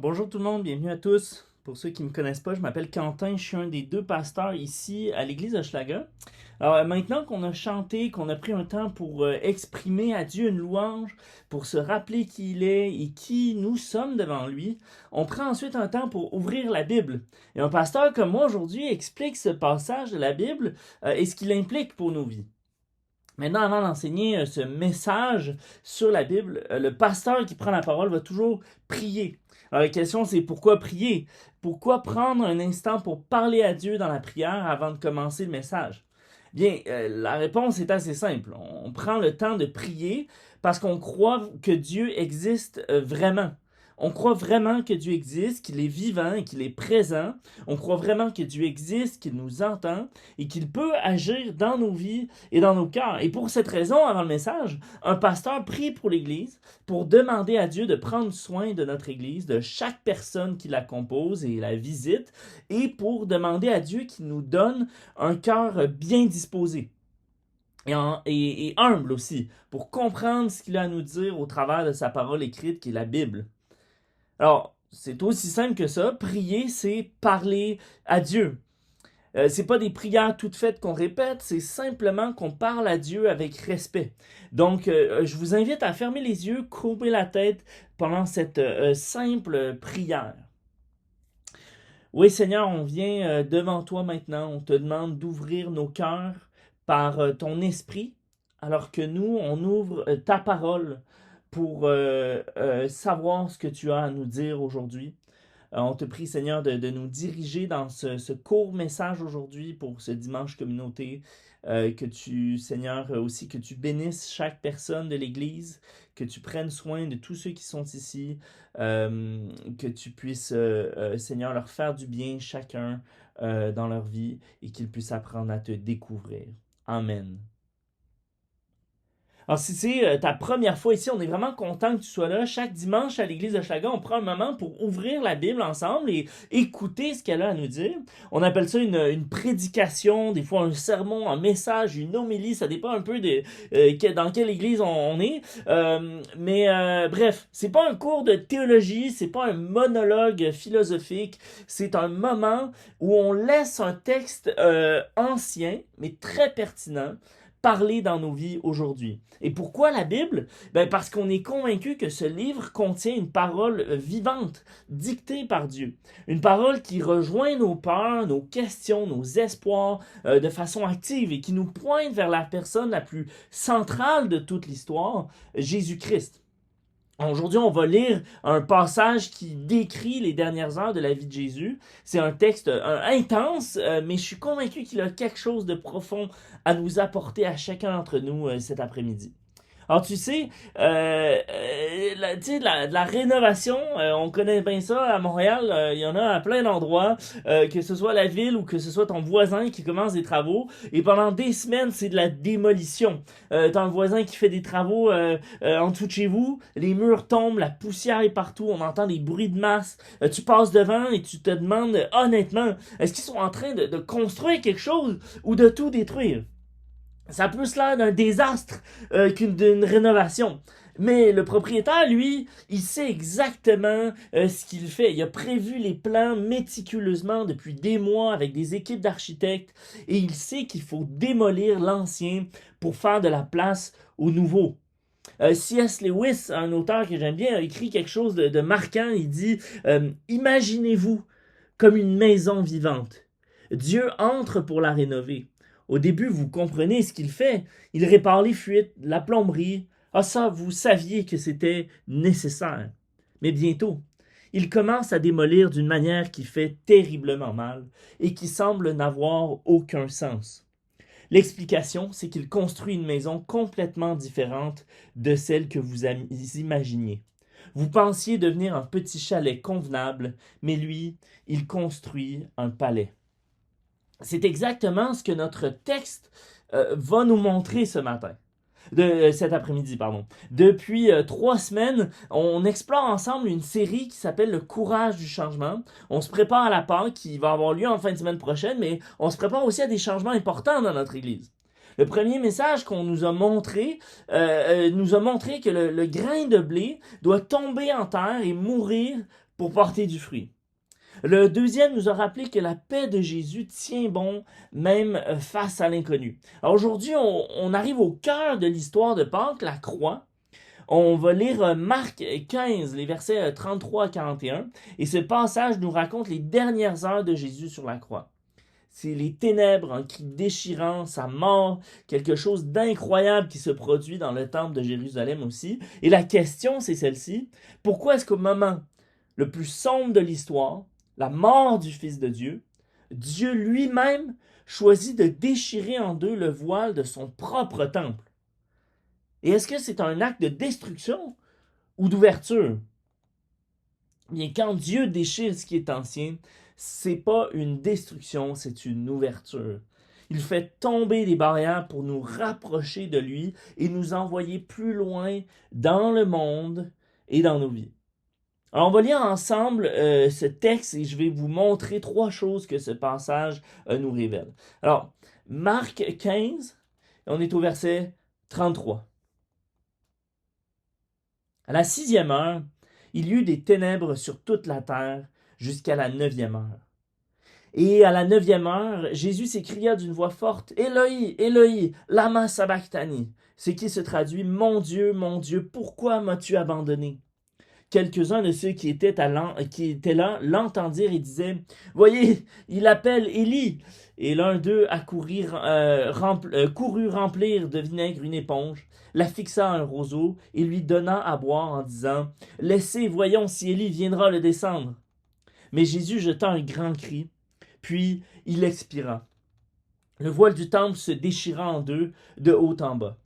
Bonjour tout le monde, bienvenue à tous. Pour ceux qui ne me connaissent pas, je m'appelle Quentin, je suis un des deux pasteurs ici à l'église Hochelaga. Alors maintenant qu'on a chanté, qu'on a pris un temps pour exprimer à Dieu une louange, pour se rappeler qui il est et qui nous sommes devant lui, on prend ensuite un temps pour ouvrir la Bible. Et un pasteur comme moi aujourd'hui explique ce passage de la Bible et ce qu'il implique pour nos vies. Maintenant, avant d'enseigner ce message sur la Bible, le pasteur qui prend la parole va toujours prier. Alors la question c'est pourquoi prier? Pourquoi prendre un instant pour parler à Dieu dans la prière avant de commencer le message? Bien, la réponse est assez simple. On prend le temps de prier parce qu'on croit que Dieu existe vraiment. On croit vraiment que Dieu existe, qu'il est vivant et qu'il est présent. On croit vraiment que Dieu existe, qu'il nous entend et qu'il peut agir dans nos vies et dans nos cœurs. Et pour cette raison, avant le message, un pasteur prie pour l'Église pour demander à Dieu de prendre soin de notre Église, de chaque personne qui la compose et la visite, et pour demander à Dieu qu'il nous donne un cœur bien disposé. Et humble aussi, pour comprendre ce qu'il a à nous dire au travers de sa parole écrite qui est la Bible. Alors, c'est aussi simple que ça. Prier, c'est parler à Dieu. C'est pas des prières toutes faites qu'on répète, c'est simplement qu'on parle à Dieu avec respect. Donc, je vous invite à fermer les yeux, courber la tête pendant cette simple prière. Oui, Seigneur, on vient devant toi maintenant. On te demande d'ouvrir nos cœurs par ton esprit, alors que nous, on ouvre ta parole pour savoir ce que tu as à nous dire aujourd'hui. On te prie, Seigneur, de nous diriger dans ce court message aujourd'hui pour ce dimanche communauté. Que tu, Seigneur, aussi que tu bénisses chaque personne de l'Église, que tu prennes soin de tous ceux qui sont ici, que tu puisses, Seigneur, leur faire du bien chacun dans leur vie et qu'ils puissent apprendre à te découvrir. Amen. Alors, si c'est ta première fois ici, on est vraiment content que tu sois là. Chaque dimanche à l'église de Hochelaga, on prend un moment pour ouvrir la Bible ensemble et écouter ce qu'elle a à nous dire. On appelle ça une prédication, des fois un sermon, un message, une homélie, ça dépend un peu dans quelle église on est. Bref, c'est pas un cours de théologie, c'est pas un monologue philosophique, c'est un moment où on laisse un texte ancien, mais très pertinent, parler dans nos vies aujourd'hui. Et pourquoi la Bible? Ben parce qu'on est convaincu que ce livre contient une parole vivante, dictée par Dieu. Une parole qui rejoint nos peurs, nos questions, nos espoirs de façon active et qui nous pointe vers la personne la plus centrale de toute l'histoire, Jésus-Christ. Aujourd'hui, on va lire un passage qui décrit les dernières heures de la vie de Jésus. C'est un texte intense, mais je suis convaincu qu'il a quelque chose de profond à nous apporter à chacun d'entre nous cet après-midi. Alors tu sais, la rénovation, on connaît bien ça à Montréal, il y en a à plein d'endroits, que ce soit la ville ou que ce soit ton voisin qui commence des travaux, et pendant des semaines, c'est de la démolition. T'as un voisin qui fait des travaux en dessous de chez vous, les murs tombent, la poussière est partout, on entend des bruits de masse, tu passes devant et tu te demandes honnêtement, est-ce qu'ils sont en train de construire quelque chose ou de tout détruire? Ça a plus l'air d'un désastre d'une rénovation. Mais le propriétaire, lui, il sait exactement ce qu'il fait. Il a prévu les plans méticuleusement depuis des mois avec des équipes d'architectes et il sait qu'il faut démolir l'ancien pour faire de la place au nouveau. C.S. Lewis, un auteur que j'aime bien, a écrit quelque chose de marquant. Il dit imaginez-vous comme une maison vivante. Dieu entre pour la rénover. Au début, vous comprenez ce qu'il fait. Il répare les fuites, la plomberie. Ah ça, vous saviez que c'était nécessaire. Mais bientôt, il commence à démolir d'une manière qui fait terriblement mal et qui semble n'avoir aucun sens. L'explication, c'est qu'il construit une maison complètement différente de celle que vous imaginiez. Vous pensiez devenir un petit chalet convenable, mais lui, il construit un palais. C'est exactement ce que notre texte va nous montrer ce matin. Cet après-midi, pardon. Depuis 3 semaines, on explore ensemble une série qui s'appelle Le courage du changement. On se prépare à la Pâque qui va avoir lieu en fin de semaine prochaine, mais on se prépare aussi à des changements importants dans notre Église. Le premier message qu'on nous a montré que le grain de blé doit tomber en terre et mourir pour porter du fruit. Le deuxième nous a rappelé que la paix de Jésus tient bon même face à l'inconnu. Alors aujourd'hui, on arrive au cœur de l'histoire de Pâques, la croix. On va lire Marc 15, les versets 33 à 41. Et ce passage nous raconte les dernières heures de Jésus sur la croix. C'est les ténèbres, un cri déchirant, sa mort, quelque chose d'incroyable qui se produit dans le temple de Jérusalem aussi. Et la question, c'est celle-ci. Pourquoi est-ce qu'au moment le plus sombre de l'histoire, la mort du Fils de Dieu, Dieu lui-même choisit de déchirer en deux le voile de son propre temple? Et est-ce que c'est un acte de destruction ou d'ouverture? Bien, quand Dieu déchire ce qui est ancien, c'est pas une destruction, c'est une ouverture. Il fait tomber des barrières pour nous rapprocher de lui et nous envoyer plus loin dans le monde et dans nos vies. Alors, on va lire ensemble ce texte et je vais vous montrer trois choses que ce passage nous révèle. Alors, Marc 15, on est au verset 33. À la 6e heure, il y eut des ténèbres sur toute la terre jusqu'à la 9e heure. Et à la 9e heure, Jésus s'écria d'une voix forte, « Éloi, Éloi, lama sabachthani », ce qui se traduit, mon Dieu, pourquoi m'as-tu abandonné ?» Quelques-uns de ceux qui étaient là l'entendirent et disaient, « Voyez, il appelle Élie. » Et l'un d'eux courut remplir de vinaigre une éponge, la fixa à un roseau et lui donna à boire en disant, « Laissez, voyons si Élie viendra le descendre. » Mais Jésus jeta un grand cri, puis il expira. Le voile du temple se déchira en deux, de haut en bas.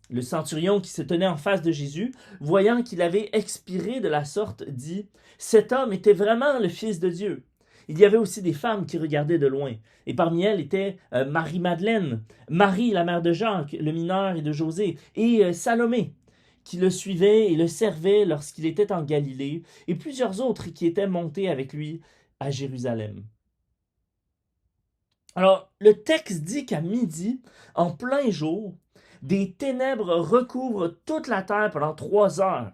Le centurion qui se tenait en face de Jésus, voyant qu'il avait expiré de la sorte, dit, « Cet homme était vraiment le Fils de Dieu. » Il y avait aussi des femmes qui regardaient de loin, et parmi elles était Marie-Madeleine, Marie, la mère de Jacques, le mineur et de José, et Salomé, qui le suivait et le servait lorsqu'il était en Galilée, et plusieurs autres qui étaient montés avec lui à Jérusalem. Alors, le texte dit qu'à midi, en plein jour, des ténèbres recouvrent toute la terre pendant 3 heures.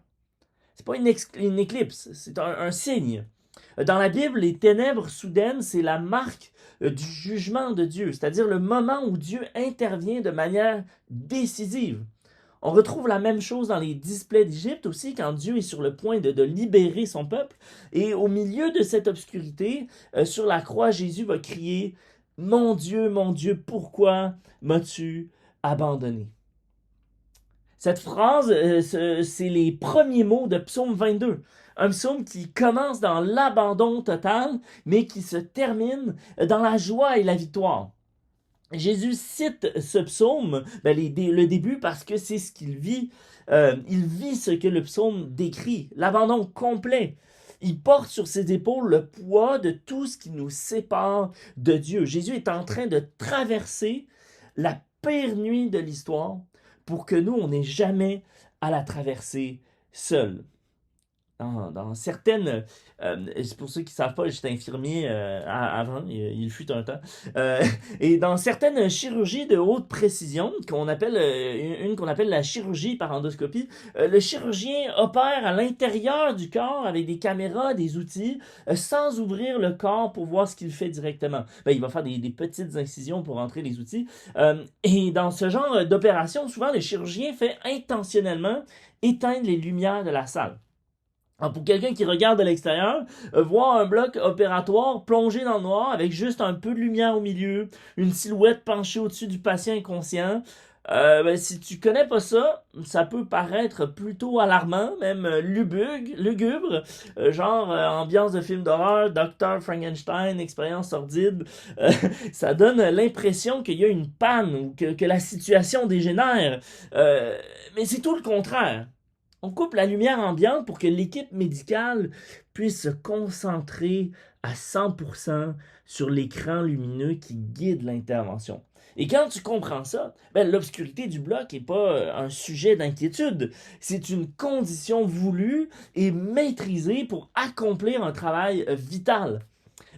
C'est pas une éclipse, c'est un signe. Dans la Bible, les ténèbres soudaines, c'est la marque du jugement de Dieu, c'est-à-dire le moment où Dieu intervient de manière décisive. On retrouve la même chose dans les 10 plaies d'Égypte aussi, quand Dieu est sur le point de libérer son peuple. Et au milieu de cette obscurité, sur la croix, Jésus va crier « Mon Dieu, pourquoi m'as-tu abandonné ?» Cette phrase, c'est les premiers mots de Psaume 22. Un psaume qui commence dans l'abandon total, mais qui se termine dans la joie et la victoire. Jésus cite ce psaume, le début, parce que c'est ce qu'il vit. Il vit ce que le psaume décrit, l'abandon complet. Il porte sur ses épaules le poids de tout ce qui nous sépare de Dieu. Jésus est en train de traverser la pire nuit de l'histoire pour que nous, on n'ait jamais à la traverser seul. Dans certaines... c'est pour ceux qui ne savent pas, j'étais infirmier avant, il fut un temps. Et dans certaines chirurgies de haute précision, qu'on appelle la chirurgie par endoscopie, le chirurgien opère à l'intérieur du corps avec des caméras, des outils, sans ouvrir le corps pour voir ce qu'il fait directement. Il va faire des petites incisions pour entrer les outils. Et dans ce genre d'opération, souvent le chirurgien fait intentionnellement éteindre les lumières de la salle. Alors pour quelqu'un qui regarde de l'extérieur, voir un bloc opératoire plongé dans le noir avec juste un peu de lumière au milieu, une silhouette penchée au-dessus du patient inconscient, si tu connais pas ça, ça peut paraître plutôt alarmant, même lugubre, ambiance de film d'horreur, Dr. Frankenstein, expérience sordide. Ça donne l'impression qu'il y a une panne ou que la situation dégénère. Mais c'est tout le contraire. On coupe la lumière ambiante pour que l'équipe médicale puisse se concentrer à 100% sur l'écran lumineux qui guide l'intervention. Et quand tu comprends ça, l'obscurité du bloc n'est pas un sujet d'inquiétude. C'est une condition voulue et maîtrisée pour accomplir un travail vital.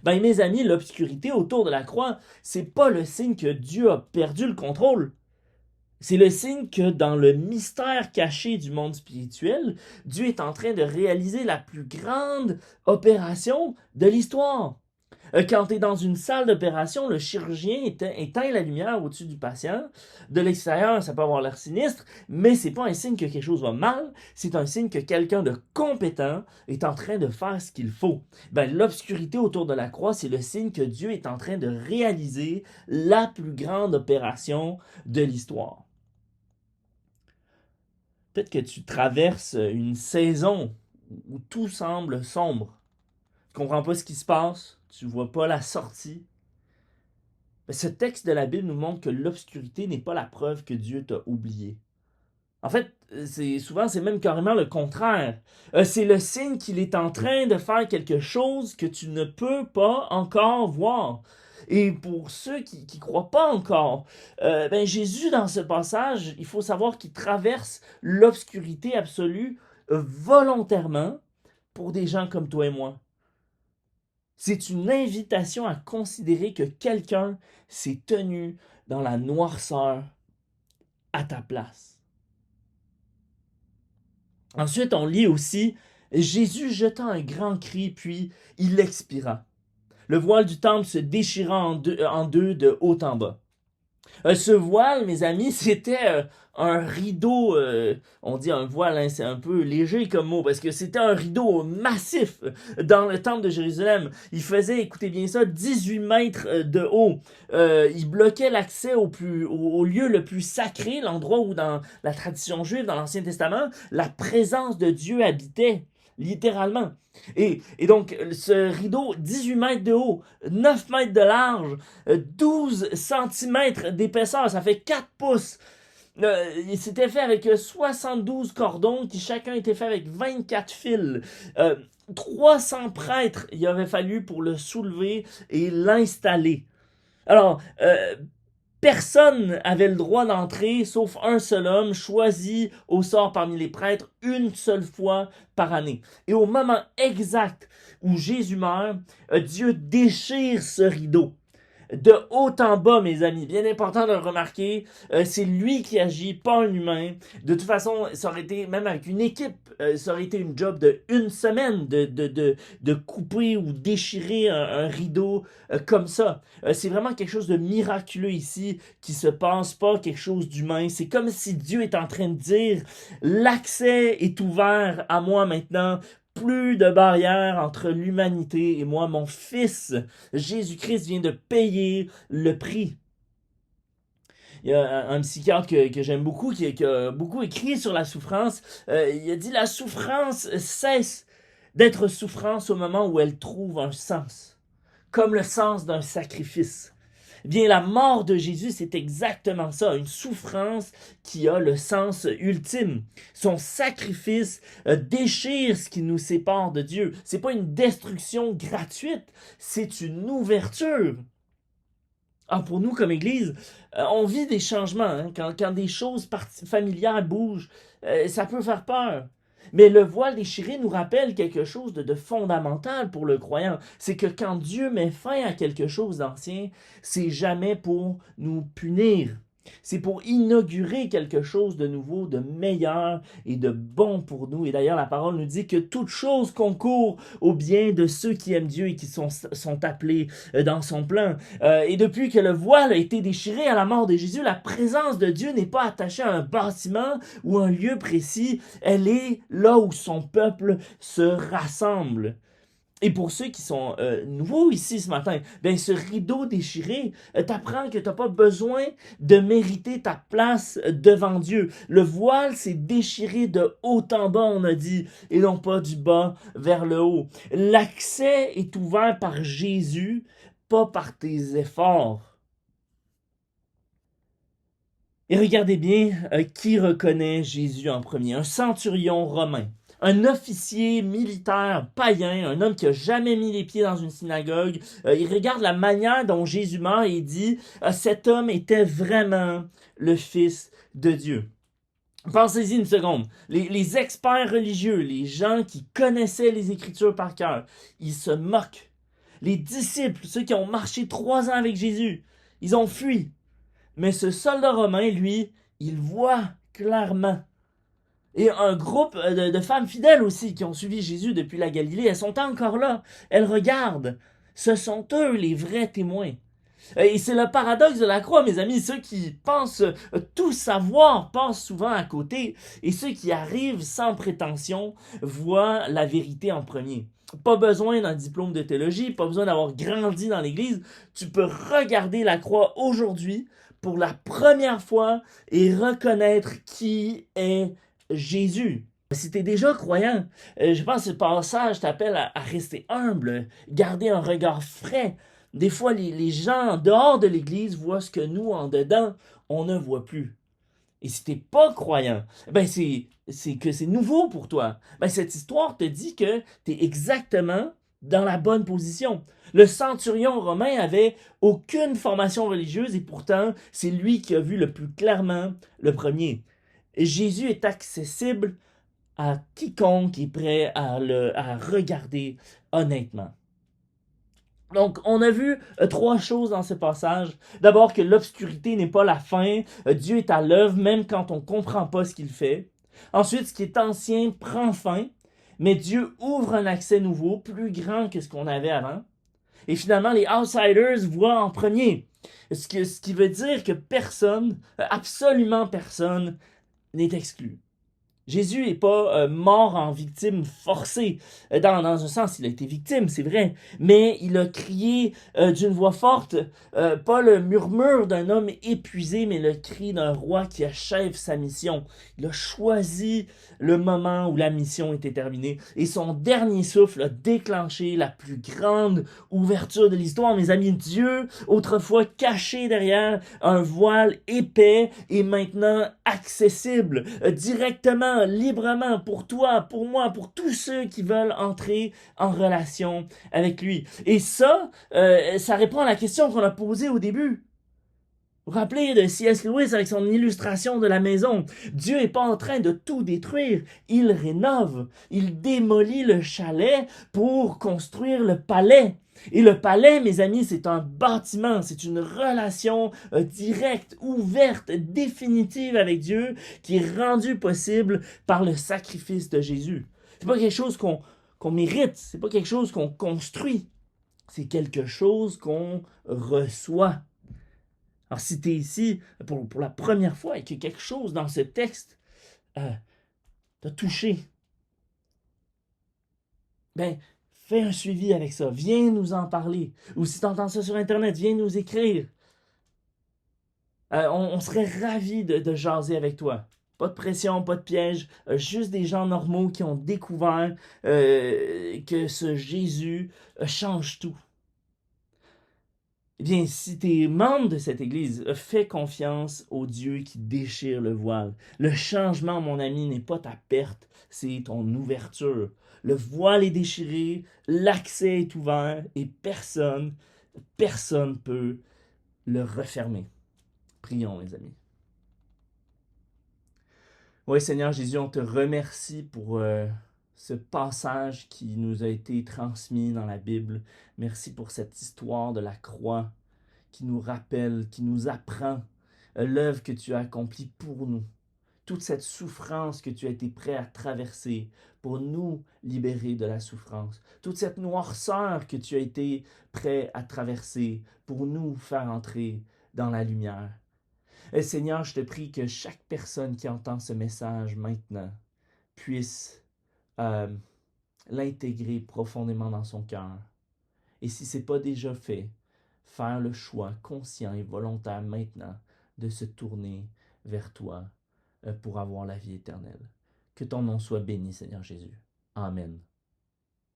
Mes amis, l'obscurité autour de la croix, c'est pas le signe que Dieu a perdu le contrôle. C'est le signe que dans le mystère caché du monde spirituel, Dieu est en train de réaliser la plus grande opération de l'histoire. Quand tu es dans une salle d'opération, le chirurgien éteint la lumière au-dessus du patient. De l'extérieur, ça peut avoir l'air sinistre, mais c'est pas un signe que quelque chose va mal, c'est un signe que quelqu'un de compétent est en train de faire ce qu'il faut. L'obscurité autour de la croix, c'est le signe que Dieu est en train de réaliser la plus grande opération de l'histoire. Peut-être que tu traverses une saison où tout semble sombre. Tu comprends pas ce qui se passe, tu vois pas la sortie. Ce texte de la Bible nous montre que l'obscurité n'est pas la preuve que Dieu t'a oublié. En fait, c'est même carrément le contraire. C'est le signe qu'il est en train de faire quelque chose que tu ne peux pas encore voir. Et pour ceux qui ne croient pas encore, Jésus, dans ce passage, il faut savoir qu'il traverse l'obscurité absolue volontairement pour des gens comme toi et moi. C'est une invitation à considérer que quelqu'un s'est tenu dans la noirceur à ta place. Ensuite, on lit aussi « Jésus jeta un grand cri, puis il expira. Le voile du temple se déchira en deux de haut en bas. » Ce voile, mes amis, c'était un rideau, on dit un voile, hein, c'est un peu léger comme mot, parce que c'était un rideau massif dans le temple de Jérusalem. Il faisait, écoutez bien ça, 18 mètres de haut. Il bloquait l'accès au lieu le plus sacré, l'endroit où dans la tradition juive, dans l'Ancien Testament, la présence de Dieu habitait. Littéralement. Et donc, ce rideau, 18 mètres de haut, 9 mètres de large, 12 cm d'épaisseur, ça fait 4 pouces. C'était fait avec 72 cordons qui chacun était fait avec 24 fils. 300 prêtres, il aurait fallu pour le soulever et l'installer. Alors, personne avait le droit d'entrer, sauf un seul homme, choisi au sort parmi les prêtres une seule fois par année. Et au moment exact où Jésus meurt, Dieu déchire ce rideau. De haut en bas, mes amis, bien important de le remarquer, c'est lui qui agit, pas un humain. De toute façon, ça aurait été, même avec une équipe, ça aurait été une job de une semaine de couper ou déchirer un rideau comme ça. C'est vraiment quelque chose de miraculeux ici qui se passe, pas quelque chose d'humain. C'est comme si Dieu est en train de dire, l'accès est ouvert à moi maintenant. Plus de barrières entre l'humanité et moi. Mon Fils, Jésus-Christ, vient de payer le prix. Il y a un psychiatre que j'aime beaucoup, qui a beaucoup écrit sur la souffrance. Il a dit « La souffrance cesse d'être souffrance au moment où elle trouve un sens, comme le sens d'un sacrifice. » Eh bien, la mort de Jésus, c'est exactement ça, une souffrance qui a le sens ultime. Son sacrifice déchire ce qui nous sépare de Dieu. C'est pas une destruction gratuite, c'est une ouverture. Alors pour nous, comme Église, on vit des changements. Hein? Quand des choses familières bougent, ça peut faire peur. Mais le voile déchiré nous rappelle quelque chose de fondamental pour le croyant. C'est que quand Dieu met fin à quelque chose d'ancien, c'est jamais pour nous punir. C'est pour inaugurer quelque chose de nouveau, de meilleur et de bon pour nous. Et d'ailleurs, la parole nous dit que toute chose concourt au bien de ceux qui aiment Dieu et qui sont appelés dans son plan. Et depuis que le voile a été déchiré à la mort de Jésus, la présence de Dieu n'est pas attachée à un bâtiment ou un lieu précis. Elle est là où son peuple se rassemble. Et pour ceux qui sont nouveaux ici ce matin, ce rideau déchiré t'apprend que tu n'as pas besoin de mériter ta place devant Dieu. Le voile s'est déchiré de haut en bas, on a dit, et non pas du bas vers le haut. L'accès est ouvert par Jésus, pas par tes efforts. Et regardez bien qui reconnaît Jésus en premier. Un centurion romain. Un officier militaire païen, un homme qui a jamais mis les pieds dans une synagogue, il regarde la manière dont Jésus meurt et il dit cet homme était vraiment le Fils de Dieu. Pensez-y une seconde. Les experts religieux, les gens qui connaissaient les Écritures par cœur, ils se moquent. Les disciples, ceux qui ont marché 3 ans avec Jésus, ils ont fui. Mais ce soldat romain, lui, il voit clairement. Et un groupe de femmes fidèles aussi qui ont suivi Jésus depuis la Galilée, elles sont encore là. Elles regardent. Ce sont eux les vrais témoins. Et c'est le paradoxe de la croix, mes amis. Ceux qui pensent tout savoir passent souvent à côté. Et ceux qui arrivent sans prétention voient la vérité en premier. Pas besoin d'un diplôme de théologie, pas besoin d'avoir grandi dans l'Église. Tu peux regarder la croix aujourd'hui pour la première fois et reconnaître qui est Jésus. Si tu es déjà croyant, je pense que ce passage t'appelle à rester humble, garder un regard frais. Des fois, les gens en dehors de l'Église voient ce que nous, en dedans, on ne voit plus. Et si tu n'es pas croyant, ben c'est que c'est nouveau pour toi. Ben cette histoire te dit que tu es exactement dans la bonne position. Le centurion romain avait aucune formation religieuse et pourtant, c'est lui qui a vu le plus clairement le premier. Jésus est accessible à quiconque est prêt à regarder honnêtement. Donc, on a vu trois choses dans ce passage. D'abord, que l'obscurité n'est pas la fin. Dieu est à l'œuvre même quand on ne comprend pas ce qu'il fait. Ensuite, ce qui est ancien prend fin, mais Dieu ouvre un accès nouveau, plus grand que ce qu'on avait avant. Et finalement, les outsiders voient en premier. Ce qui veut dire que personne, absolument personne, n'est exclu. Jésus n'est pas mort en victime forcée. Dans un sens, il a été victime, c'est vrai, mais il a crié d'une voix forte, pas le murmure d'un homme épuisé, mais le cri d'un roi qui achève sa mission. Il a choisi le moment où la mission était terminée, et son dernier souffle a déclenché la plus grande ouverture de l'histoire. Mes amis, Dieu, autrefois caché derrière un voile épais, est maintenant accessible directement, librement, pour toi, pour moi, pour tous ceux qui veulent entrer en relation avec lui. Et ça répond à la question qu'on a posée au début. Vous vous rappelez de C.S. Lewis avec son illustration de la maison. Dieu n'est pas en train de tout détruire. Il rénove. Il démolit le chalet pour construire le palais. Et le palais, mes amis, c'est un bâtiment, c'est une relation directe, ouverte, définitive avec Dieu qui est rendue possible par le sacrifice de Jésus. C'est pas quelque chose qu'on mérite, c'est pas quelque chose qu'on construit, c'est quelque chose qu'on reçoit. Alors si tu es ici pour la première fois et que quelque chose dans ce texte t'a touché, ben fais un suivi avec ça. Viens nous en parler. Ou si tu entends ça sur Internet, viens nous écrire. On serait ravis de jaser avec toi. Pas de pression, pas de piège, juste des gens normaux qui ont découvert que ce Jésus change tout. Eh bien, si tu es membre de cette Église, fais confiance au Dieu qui déchire le voile. Le changement, mon ami, n'est pas ta perte, c'est ton ouverture. Le voile est déchiré, l'accès est ouvert et personne peut le refermer. Prions, mes amis. Oui, Seigneur Jésus, on te remercie pour ce passage qui nous a été transmis dans la Bible. Merci pour cette histoire de la croix qui nous rappelle, qui nous apprend l'œuvre que tu as accomplie pour nous. Toute cette souffrance que tu as été prêt à traverser pour nous libérer de la souffrance. Toute cette noirceur que tu as été prêt à traverser pour nous faire entrer dans la lumière. Et Seigneur, je te prie que chaque personne qui entend ce message maintenant puisse l'intégrer profondément dans son cœur. Et si ce n'est pas déjà fait, faire le choix conscient et volontaire maintenant de se tourner vers toi pour avoir la vie éternelle. Que ton nom soit béni, Seigneur Jésus. Amen.